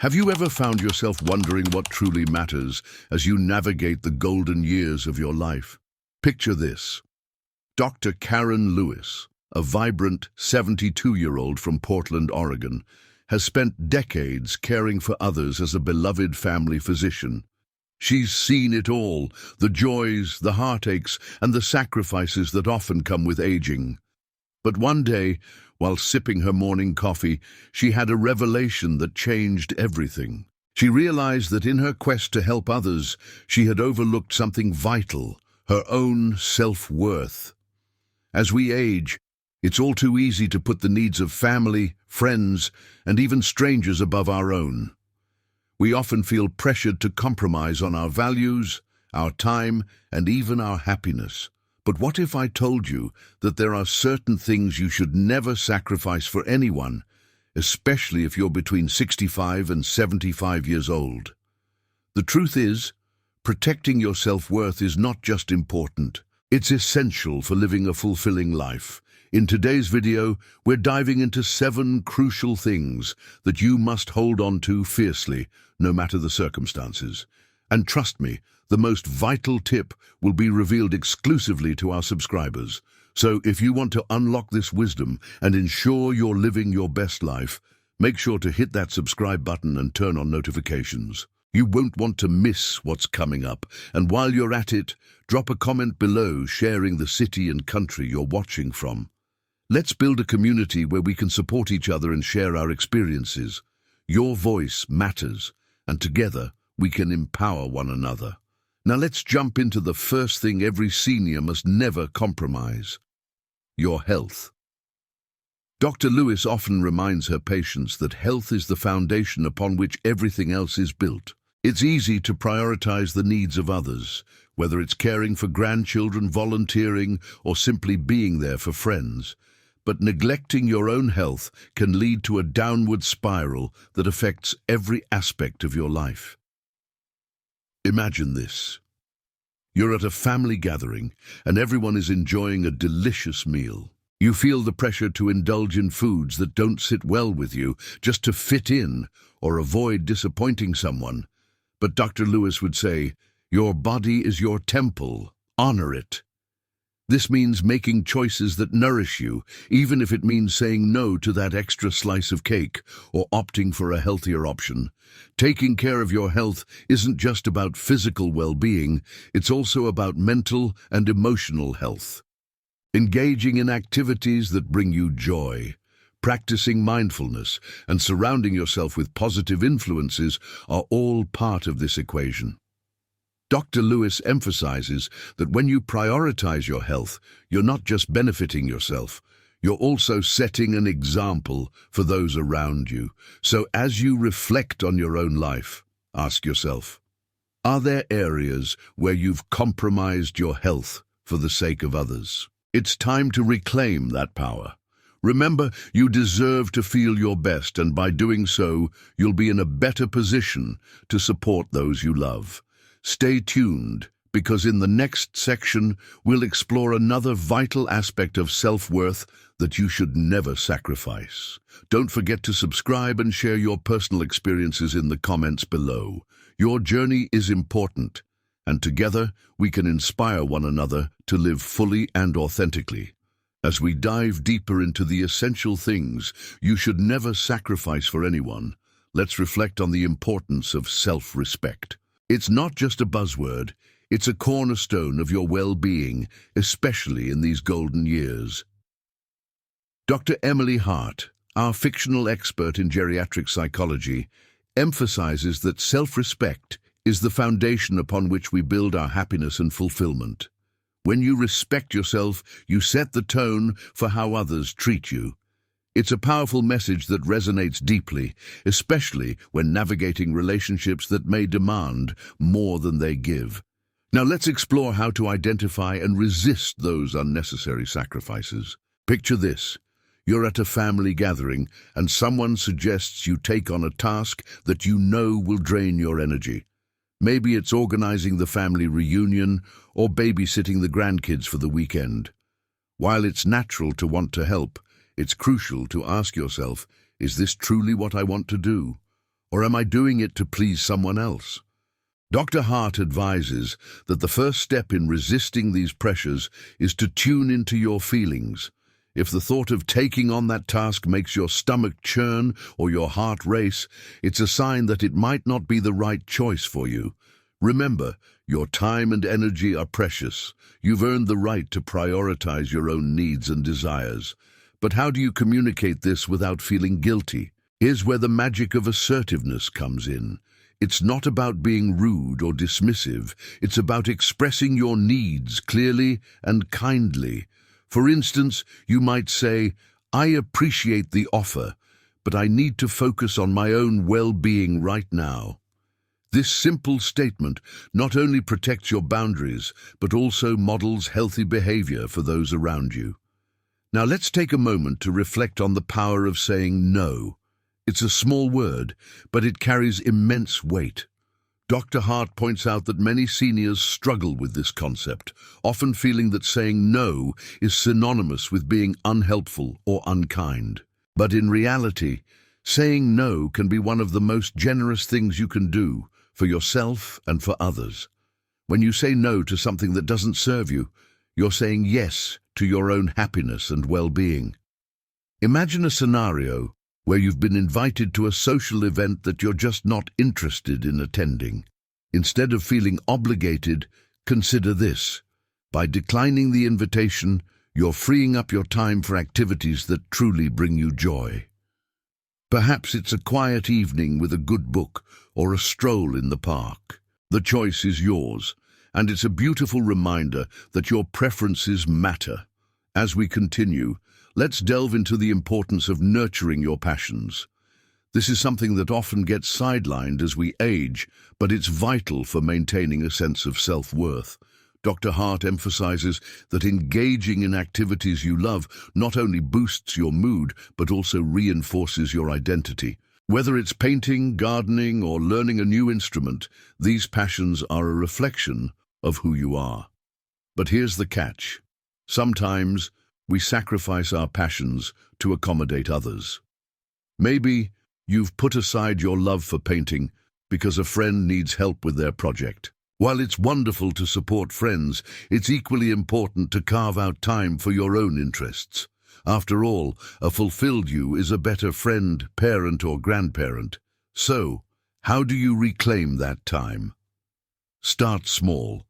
Have you ever found yourself wondering what truly matters as you navigate the golden years of your life? Picture this. Dr. Karen Lewis, a vibrant 72-year-old from Portland, Oregon, has spent decades caring for others as a beloved family physician. She's seen it all, the joys, the heartaches, and the sacrifices that often come with aging. But one day, while sipping her morning coffee, she had a revelation that changed everything. She realized that in her quest to help others, she had overlooked something vital, her own self-worth. As we age, it's all too easy to put the needs of family, friends, and even strangers above our own. We often feel pressured to compromise on our values, our time, and even our happiness. But what if I told you that there are certain things you should never sacrifice for anyone, especially if you're between 65 and 75 years old? The truth is, protecting your self-worth is not just important, it's essential for living a fulfilling life. In today's video, we're diving into 7 crucial things that you must hold on to fiercely, no matter the circumstances. And trust me, the most vital tip will be revealed exclusively to our subscribers. So if you want to unlock this wisdom and ensure you're living your best life, make sure to hit that subscribe button and turn on notifications. You won't want to miss what's coming up. And while you're at it, drop a comment below sharing the city and country you're watching from. Let's build a community where we can support each other and share our experiences. Your voice matters, and together we can empower one another. Now let's jump into the first thing every senior must never compromise: your health. Dr. Lewis often reminds her patients that health is the foundation upon which everything else is built. It's easy to prioritize the needs of others, whether it's caring for grandchildren, volunteering, or simply being there for friends. But neglecting your own health can lead to a downward spiral that affects every aspect of your life. Imagine this. You're at a family gathering and everyone is enjoying a delicious meal. You feel the pressure to indulge in foods that don't sit well with you just to fit in or avoid disappointing someone. But Dr. Lewis would say, your body is your temple. Honor it. This means making choices that nourish you, even if it means saying no to that extra slice of cake or opting for a healthier option. Taking care of your health isn't just about physical well-being, it's also about mental and emotional health. Engaging in activities that bring you joy, practicing mindfulness, and surrounding yourself with positive influences are all part of this equation. Dr. Lewis emphasizes that when you prioritize your health, you're not just benefiting yourself, you're also setting an example for those around you. So as you reflect on your own life, ask yourself, are there areas where you've compromised your health for the sake of others? It's time to reclaim that power. Remember, you deserve to feel your best, and by doing so, you'll be in a better position to support those you love. Stay tuned, because in the next section, we'll explore another vital aspect of self-worth that you should never sacrifice. Don't forget to subscribe and share your personal experiences in the comments below. Your journey is important, and together we can inspire one another to live fully and authentically. As we dive deeper into the essential things you should never sacrifice for anyone, let's reflect on the importance of self-respect. It's not just a buzzword, it's a cornerstone of your well-being, especially in these golden years. Dr. Emily Hart, our fictional expert in geriatric psychology, emphasizes that self-respect is the foundation upon which we build our happiness and fulfillment. When you respect yourself, you set the tone for how others treat you. It's a powerful message that resonates deeply, especially when navigating relationships that may demand more than they give. Now let's explore how to identify and resist those unnecessary sacrifices. Picture this. You're at a family gathering and someone suggests you take on a task that you know will drain your energy. Maybe it's organizing the family reunion or babysitting the grandkids for the weekend. While it's natural to want to help, it's crucial to ask yourself, is this truly what I want to do? Or am I doing it to please someone else? Dr. Hart advises that the first step in resisting these pressures is to tune into your feelings. If the thought of taking on that task makes your stomach churn or your heart race, it's a sign that it might not be the right choice for you. Remember, your time and energy are precious. You've earned the right to prioritize your own needs and desires. But how do you communicate this without feeling guilty? Here's where the magic of assertiveness comes in. It's not about being rude or dismissive. It's about expressing your needs clearly and kindly. For instance, you might say, "I appreciate the offer, but I need to focus on my own well-being right now." This simple statement not only protects your boundaries, but also models healthy behavior for those around you. Now let's take a moment to reflect on the power of saying no. It's a small word, but it carries immense weight. Dr. Hart points out that many seniors struggle with this concept, often feeling that saying no is synonymous with being unhelpful or unkind. But in reality, saying no can be one of the most generous things you can do for yourself and for others. When you say no to something that doesn't serve you, you're saying yes to your own happiness and well-being. Imagine a scenario where you've been invited to a social event that you're just not interested in attending. Instead of feeling obligated, consider this. By declining the invitation, you're freeing up your time for activities that truly bring you joy. Perhaps it's a quiet evening with a good book or a stroll in the park. The choice is yours, and it's a beautiful reminder that your preferences matter. As we continue, let's delve into the importance of nurturing your passions. This is something that often gets sidelined as we age, but it's vital for maintaining a sense of self-worth. Dr. Hart emphasizes that engaging in activities you love not only boosts your mood, but also reinforces your identity. Whether it's painting, gardening, or learning a new instrument, these passions are a reflection of who you are. But here's the catch. Sometimes we sacrifice our passions to accommodate others. Maybe you've put aside your love for painting because a friend needs help with their project. While it's wonderful to support friends, it's equally important to carve out time for your own interests. After all, a fulfilled you is a better friend, parent, or grandparent. So, how do you reclaim that time? Start small.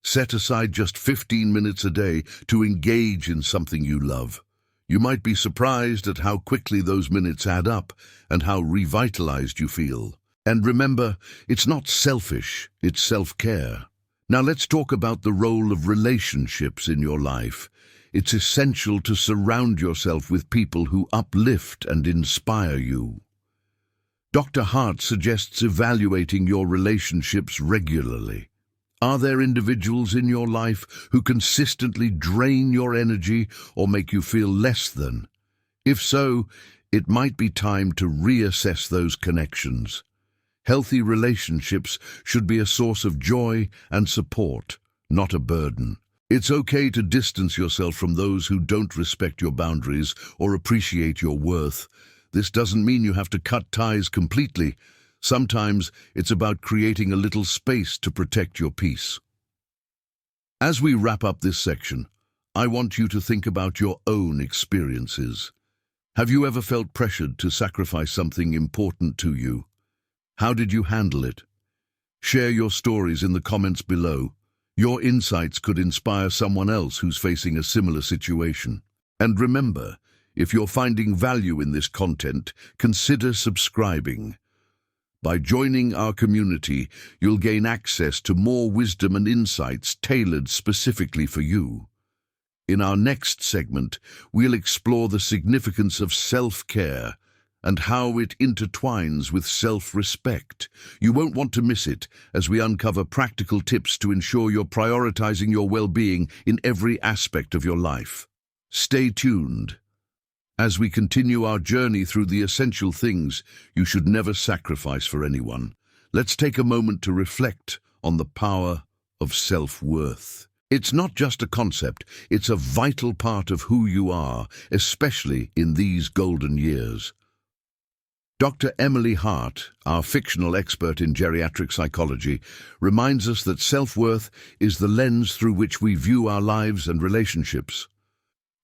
Set aside just 15 minutes a day to engage in something you love. You might be surprised at how quickly those minutes add up and how revitalized you feel. And remember, it's not selfish, it's self-care. Now let's talk about the role of relationships in your life. It's essential to surround yourself with people who uplift and inspire you. Dr. Hart suggests evaluating your relationships regularly. Are there individuals in your life who consistently drain your energy or make you feel less than? If so, it might be time to reassess those connections. Healthy relationships should be a source of joy and support, not a burden. It's okay to distance yourself from those who don't respect your boundaries or appreciate your worth. This doesn't mean you have to cut ties completely. Sometimes it's about creating a little space to protect your peace. As we wrap up this section, I want you to think about your own experiences. Have you ever felt pressured to sacrifice something important to you? How did you handle it? Share your stories in the comments below. Your insights could inspire someone else who's facing a similar situation. And remember, if you're finding value in this content, consider subscribing. By joining our community, you'll gain access to more wisdom and insights tailored specifically for you. In our next segment, we'll explore the significance of self-care and how it intertwines with self-respect. You won't want to miss it as we uncover practical tips to ensure you're prioritizing your well-being in every aspect of your life. Stay tuned. As we continue our journey through the essential things you should never sacrifice for anyone, let's take a moment to reflect on the power of self-worth. It's not just a concept, it's a vital part of who you are, especially in these golden years. Dr. Emily Hart, our fictional expert in geriatric psychology, reminds us that self-worth is the lens through which we view our lives and relationships.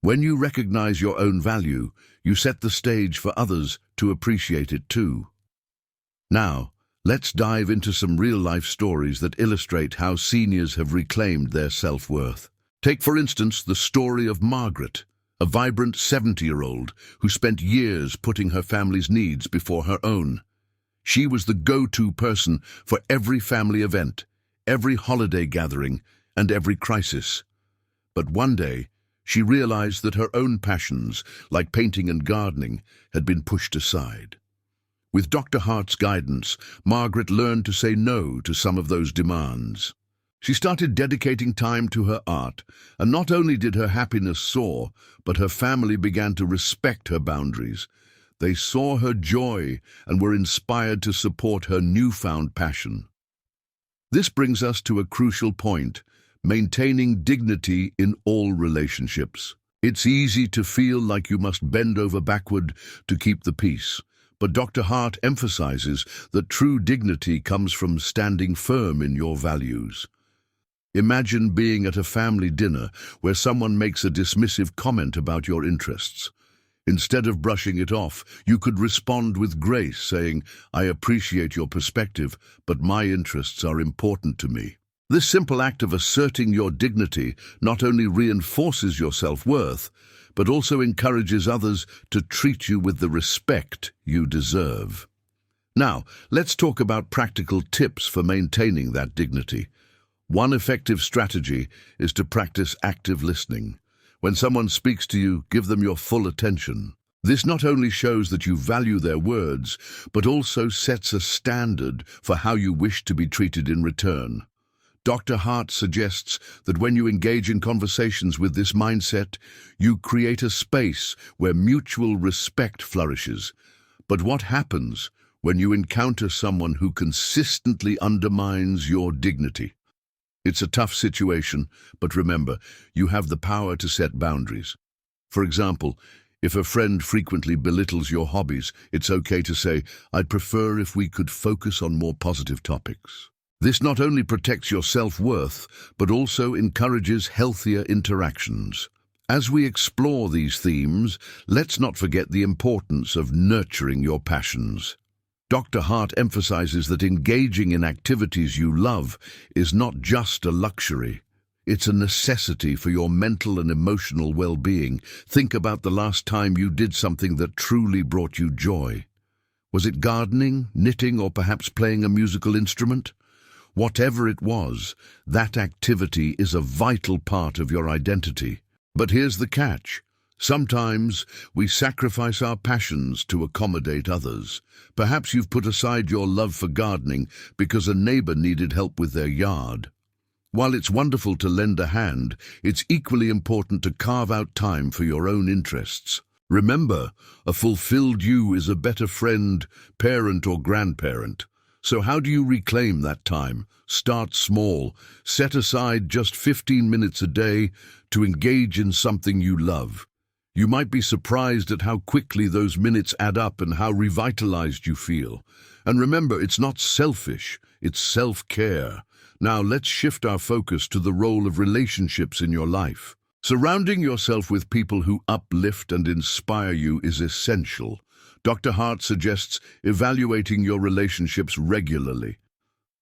When you recognize your own value, you set the stage for others to appreciate it too. Now, let's dive into some real-life stories that illustrate how seniors have reclaimed their self-worth. Take, for instance, the story of Margaret, a vibrant 70-year-old who spent years putting her family's needs before her own. She was the go-to person for every family event, every holiday gathering, and every crisis. But one day, she realized that her own passions, like painting and gardening, had been pushed aside. With Dr. Hart's guidance, Margaret learned to say no to some of those demands. She started dedicating time to her art, and not only did her happiness soar, but her family began to respect her boundaries. They saw her joy and were inspired to support her newfound passion. This brings us to a crucial point: maintaining dignity in all relationships. It's easy to feel like you must bend over backward to keep the peace, but Dr. Hart emphasizes that true dignity comes from standing firm in your values. Imagine being at a family dinner where someone makes a dismissive comment about your interests. Instead of brushing it off, you could respond with grace, saying, "I appreciate your perspective, but my interests are important to me." This simple act of asserting your dignity not only reinforces your self-worth, but also encourages others to treat you with the respect you deserve. Now, let's talk about practical tips for maintaining that dignity. One effective strategy is to practice active listening. When someone speaks to you, give them your full attention. This not only shows that you value their words, but also sets a standard for how you wish to be treated in return. Dr. Hart suggests that when you engage in conversations with this mindset, you create a space where mutual respect flourishes. But what happens when you encounter someone who consistently undermines your dignity? It's a tough situation, but remember, you have the power to set boundaries. For example, if a friend frequently belittles your hobbies, it's okay to say, "I'd prefer if we could focus on more positive topics." This not only protects your self-worth, but also encourages healthier interactions. As we explore these themes, let's not forget the importance of nurturing your passions. Dr. Hart emphasizes that engaging in activities you love is not just a luxury. It's a necessity for your mental and emotional well-being. Think about the last time you did something that truly brought you joy. Was it gardening, knitting, or perhaps playing a musical instrument? Whatever it was, that activity is a vital part of your identity. But here's the catch. Sometimes we sacrifice our passions to accommodate others. Perhaps you've put aside your love for gardening because a neighbor needed help with their yard. While it's wonderful to lend a hand, it's equally important to carve out time for your own interests. Remember, a fulfilled you is a better friend, parent, or grandparent. So how do you reclaim that time? Start small. Set aside just 15 minutes a day to engage in something you love. You might be surprised at how quickly those minutes add up and how revitalized you feel. And remember, it's not selfish, it's self-care. Now let's shift our focus to the role of relationships in your life. Surrounding yourself with people who uplift and inspire you is essential. Dr. Hart suggests evaluating your relationships regularly.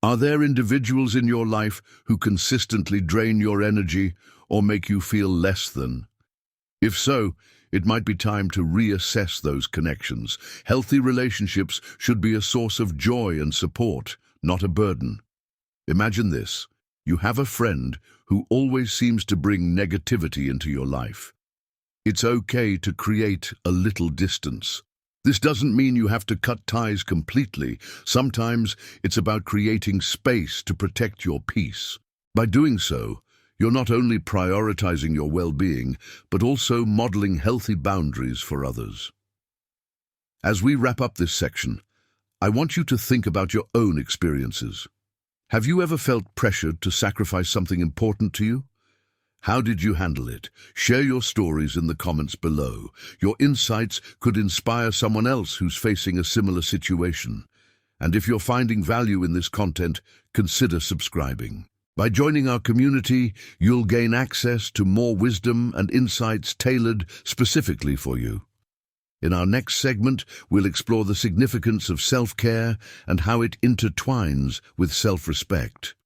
Are there individuals in your life who consistently drain your energy or make you feel less than? If so, it might be time to reassess those connections. Healthy relationships should be a source of joy and support, not a burden. Imagine this. You have a friend who always seems to bring negativity into your life. It's okay to create a little distance. This doesn't mean you have to cut ties completely. Sometimes it's about creating space to protect your peace. By doing so, you're not only prioritizing your well-being, but also modeling healthy boundaries for others. As we wrap up this section, I want you to think about your own experiences. Have you ever felt pressured to sacrifice something important to you? How did you handle it? Share your stories in the comments below. Your insights could inspire someone else who's facing a similar situation. And if you're finding value in this content, consider subscribing. By joining our community, you'll gain access to more wisdom and insights tailored specifically for you. In our next segment, we'll explore the significance of self-care and how it intertwines with self-respect.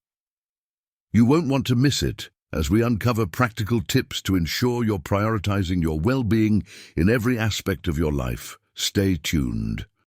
You won't want to miss it, as we uncover practical tips to ensure you're prioritizing your well-being in every aspect of your life. Stay tuned.